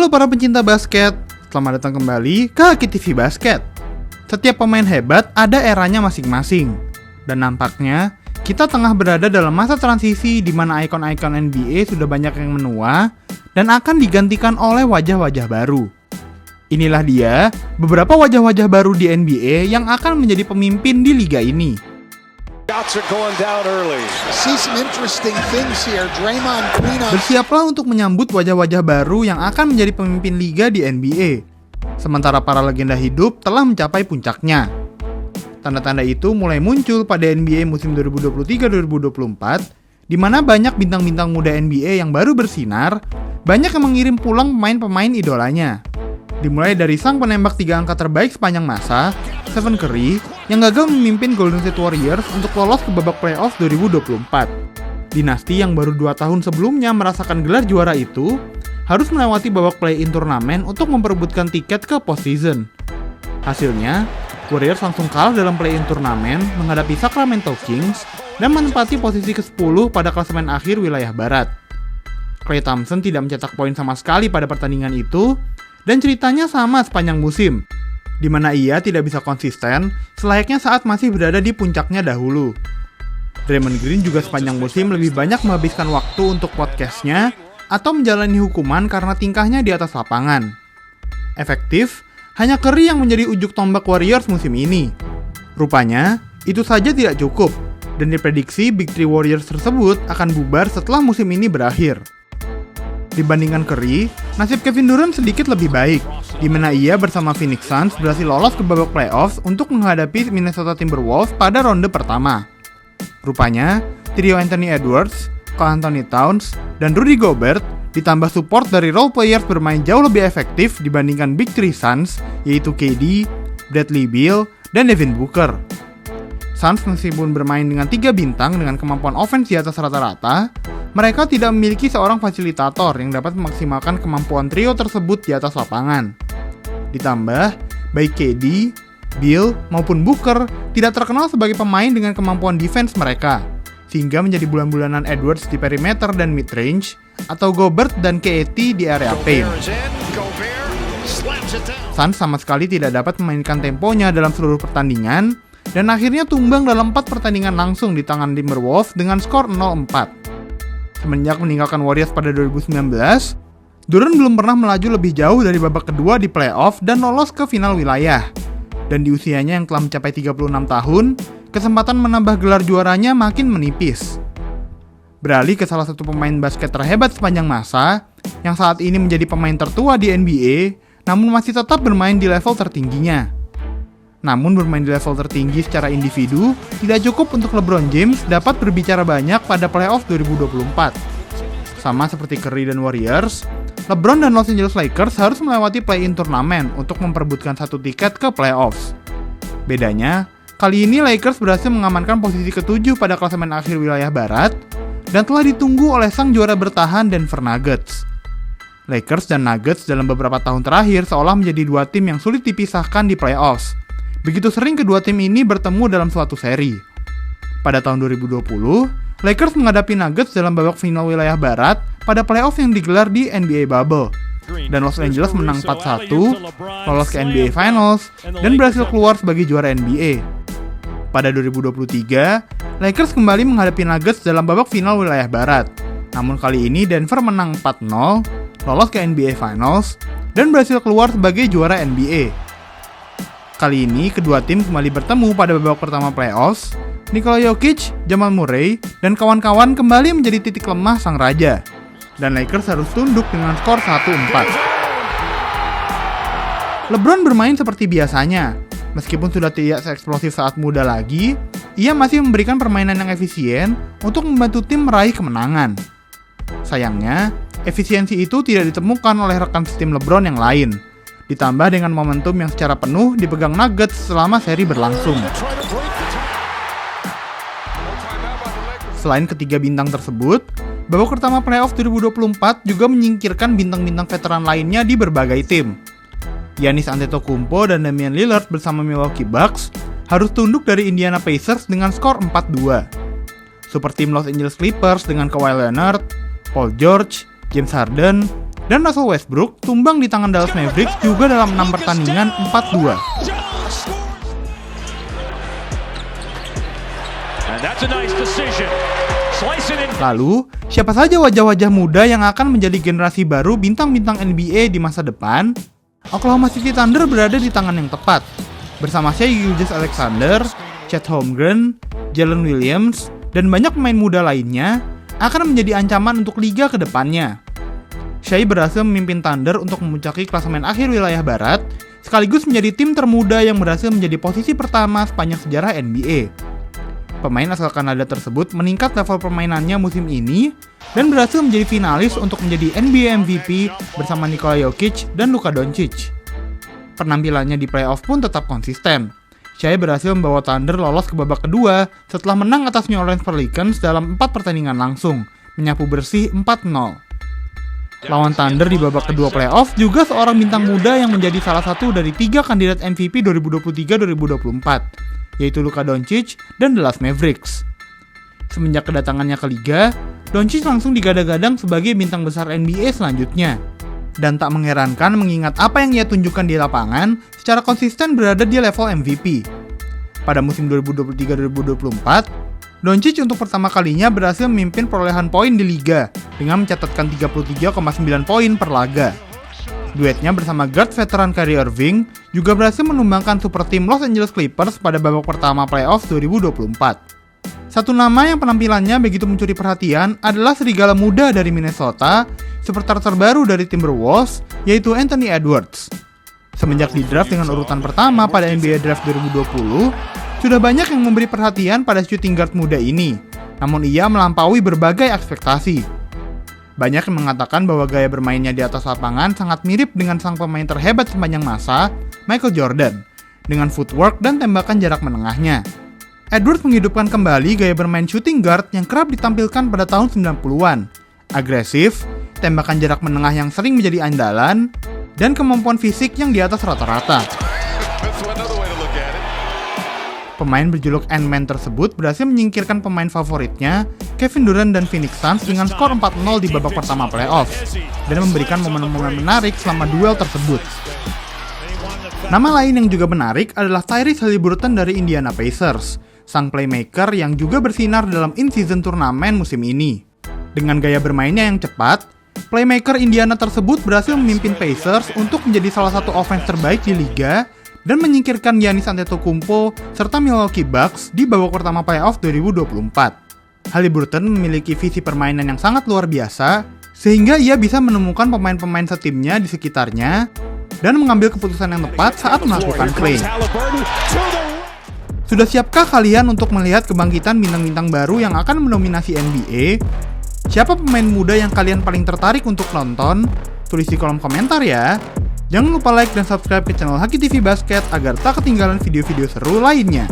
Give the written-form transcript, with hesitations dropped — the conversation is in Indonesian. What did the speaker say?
Halo para pencinta basket, selamat datang kembali ke Haki TV Basket. Setiap pemain hebat ada eranya masing-masing. Dan nampaknya kita tengah berada dalam masa transisi di mana ikon-ikon NBA sudah banyak yang menua dan akan digantikan oleh wajah-wajah baru. Inilah dia beberapa wajah-wajah baru di NBA yang akan menjadi pemimpin di liga ini. Bersiaplah untuk menyambut wajah-wajah baru yang akan menjadi pemimpin liga di NBA. Sementara para legenda hidup telah mencapai puncaknya. Tanda-tanda itu mulai muncul pada NBA musim 2023-2024, di mana banyak bintang-bintang muda NBA yang baru bersinar, banyak yang mengirim pulang pemain-pemain idolanya. Dimulai dari sang penembak 3 angka terbaik sepanjang masa, Stephen Curry, yang gagal memimpin Golden State Warriors untuk lolos ke babak playoff 2024. Dinasti yang baru 2 tahun sebelumnya merasakan gelar juara itu, harus melewati babak play-in turnamen untuk memperebutkan tiket ke postseason. Hasilnya, Warriors langsung kalah dalam play-in turnamen menghadapi Sacramento Kings dan menempati posisi ke-10 pada klasemen akhir wilayah barat. Klay Thompson tidak mencetak poin sama sekali pada pertandingan itu, dan ceritanya sama sepanjang musim, di mana ia tidak bisa konsisten selayaknya saat masih berada di puncaknya dahulu. Draymond Green juga sepanjang musim lebih banyak menghabiskan waktu untuk podcastnya atau menjalani hukuman karena tingkahnya di atas lapangan. Efektif, hanya Curry yang menjadi ujuk tombak Warriors musim ini. Rupanya, itu saja tidak cukup, dan diprediksi Big Three Warriors tersebut akan bubar setelah musim ini berakhir. Dibandingkan Curry, nasib Kevin Durant sedikit lebih baik, di mana ia bersama Phoenix Suns berhasil lolos ke babak playoffs untuk menghadapi Minnesota Timberwolves pada ronde pertama. Rupanya, trio Anthony Edwards, Karl Anthony Towns, dan Rudy Gobert ditambah support dari role players bermain jauh lebih efektif dibandingkan Big Three Suns, yaitu KD, Bradley Beal, dan Devin Booker. Suns meskipun bermain dengan 3 bintang dengan kemampuan offense di atas rata-rata, mereka tidak memiliki seorang fasilitator yang dapat memaksimalkan kemampuan trio tersebut di atas lapangan. Ditambah, baik KD, Beal, maupun Booker tidak terkenal sebagai pemain dengan kemampuan defense mereka, sehingga menjadi bulan-bulanan Edwards di perimeter dan mid-range, atau Gobert dan KAT di area paint. Suns sama sekali tidak dapat memainkan temponya dalam seluruh pertandingan, dan akhirnya tumbang dalam 4 pertandingan langsung di tangan Timberwolves dengan skor 0-4. Semenjak meninggalkan Warriors pada 2019, Durant belum pernah melaju lebih jauh dari babak kedua di playoff dan lolos ke final wilayah. Dan di usianya yang telah mencapai 36 tahun, kesempatan menambah gelar juaranya makin menipis. Beralih ke salah satu pemain basket terhebat sepanjang masa, yang saat ini menjadi pemain tertua di NBA, namun masih tetap bermain di level tertingginya. Namun bermain di level tertinggi secara individu tidak cukup untuk LeBron James dapat berbicara banyak pada playoff 2024. Sama seperti Curry dan Warriors, LeBron dan Los Angeles Lakers harus melewati play-in turnamen untuk memperebutkan 1 tiket ke playoffs. Bedanya, kali ini Lakers berhasil mengamankan posisi ke-7 pada klasemen akhir wilayah barat dan telah ditunggu oleh sang juara bertahan Denver Nuggets. Lakers dan Nuggets dalam beberapa tahun terakhir seolah menjadi 2 tim yang sulit dipisahkan di playoffs. Begitu sering kedua tim ini bertemu dalam suatu seri. Pada tahun 2020, Lakers menghadapi Nuggets dalam babak final wilayah barat pada playoff yang digelar di NBA Bubble. Dan Los Angeles menang 4-1, lolos ke NBA Finals, dan berhasil keluar sebagai juara NBA. Pada 2023, Lakers kembali menghadapi Nuggets dalam babak final wilayah barat. Namun kali ini Denver menang 4-0, lolos ke NBA Finals, dan berhasil keluar sebagai juara NBA. Kali ini, kedua tim kembali bertemu pada babak pertama playoffs. Nikola Jokic, Jamal Murray, dan kawan-kawan kembali menjadi titik lemah sang raja. Dan Lakers harus tunduk dengan skor 1-4. LeBron bermain seperti biasanya. Meskipun sudah tidak seeksplosif saat muda lagi, ia masih memberikan permainan yang efisien untuk membantu tim meraih kemenangan. Sayangnya, efisiensi itu tidak ditemukan oleh rekan setim LeBron yang lain. Ditambah dengan momentum yang secara penuh dipegang Nuggets selama seri berlangsung. Selain ketiga bintang tersebut, babak pertama playoff 2024 juga menyingkirkan bintang-bintang veteran lainnya di berbagai tim. Giannis Antetokounmpo dan Damian Lillard bersama Milwaukee Bucks harus tunduk dari Indiana Pacers dengan skor 4-2. Super tim Los Angeles Clippers dengan Kawhi Leonard, Paul George, James Harden, Dan Russell Westbrook tumbang di tangan Dallas Mavericks juga dalam 6 pertandingan 4-2. Lalu, siapa saja wajah-wajah muda yang akan menjadi generasi baru bintang-bintang NBA di masa depan? Oklahoma City Thunder berada di tangan yang tepat. Bersama Shai Gilgeous-Alexander, Chet Holmgren, Jalen Williams, dan banyak pemain muda lainnya akan menjadi ancaman untuk liga ke depannya. Shai berhasil memimpin Thunder untuk memuncaki klasemen akhir wilayah barat, sekaligus menjadi tim termuda yang berhasil menjadi posisi pertama sepanjang sejarah NBA. Pemain asal Kanada tersebut meningkat level permainannya musim ini dan berhasil menjadi finalis untuk menjadi NBA MVP bersama Nikola Jokic dan Luka Doncic. Penampilannya di playoff pun tetap konsisten. Shai berhasil membawa Thunder lolos ke babak kedua setelah menang atas New Orleans Pelicans dalam 4 pertandingan langsung, menyapu bersih 4-0. Lawan Thunder di babak kedua playoff juga seorang bintang muda yang menjadi salah satu dari 3 kandidat MVP 2023-2024. Yaitu Luka Doncic dan Dallas Mavericks. Semenjak kedatangannya ke liga, Doncic langsung digadang-gadang sebagai bintang besar NBA selanjutnya. Dan tak mengherankan mengingat apa yang ia tunjukkan di lapangan secara konsisten berada di level MVP. Pada musim 2023-2024, Doncic untuk pertama kalinya berhasil memimpin perolehan poin di liga dengan mencatatkan 33,9 poin per laga. Duetnya bersama guard veteran Kyrie Irving juga berhasil menumbangkan super tim Los Angeles Clippers pada babak pertama playoff 2024. Satu nama yang penampilannya begitu mencuri perhatian adalah serigala muda dari Minnesota, superstar terbaru dari Timberwolves, yaitu Anthony Edwards. Semenjak di draft dengan urutan pertama pada NBA Draft 2020, sudah banyak yang memberi perhatian pada shooting guard muda ini, namun ia melampaui berbagai ekspektasi. Banyak yang mengatakan bahwa gaya bermainnya di atas lapangan sangat mirip dengan sang pemain terhebat sepanjang masa, Michael Jordan, dengan footwork dan tembakan jarak menengahnya. Edwards menghidupkan kembali gaya bermain shooting guard yang kerap ditampilkan pada tahun 90-an. Agresif, tembakan jarak menengah yang sering menjadi andalan, dan kemampuan fisik yang di atas rata-rata. Pemain berjuluk Ant-Man tersebut berhasil menyingkirkan pemain favoritnya, Kevin Durant dan Phoenix Suns dengan skor 4-0 di babak pertama playoff, dan memberikan momen-momen menarik selama duel tersebut. Nama lain yang juga menarik adalah Tyrese Haliburton dari Indiana Pacers, sang playmaker yang juga bersinar dalam in-season turnamen musim ini. Dengan gaya bermainnya yang cepat, playmaker Indiana tersebut berhasil memimpin Pacers untuk menjadi salah satu offense terbaik di liga, dan menyingkirkan Giannis Antetokounmpo serta Milwaukee Bucks di babak pertama playoff 2024. Haliburton memiliki visi permainan yang sangat luar biasa, sehingga ia bisa menemukan pemain-pemain setimnya di sekitarnya dan mengambil keputusan yang tepat saat melakukan play. Sudah siapkah kalian untuk melihat kebangkitan bintang-bintang baru yang akan mendominasi NBA? Siapa pemain muda yang kalian paling tertarik untuk nonton? Tulis di kolom komentar ya! Jangan lupa like dan subscribe ke channel Haki TV Basket agar tak ketinggalan video-video seru lainnya.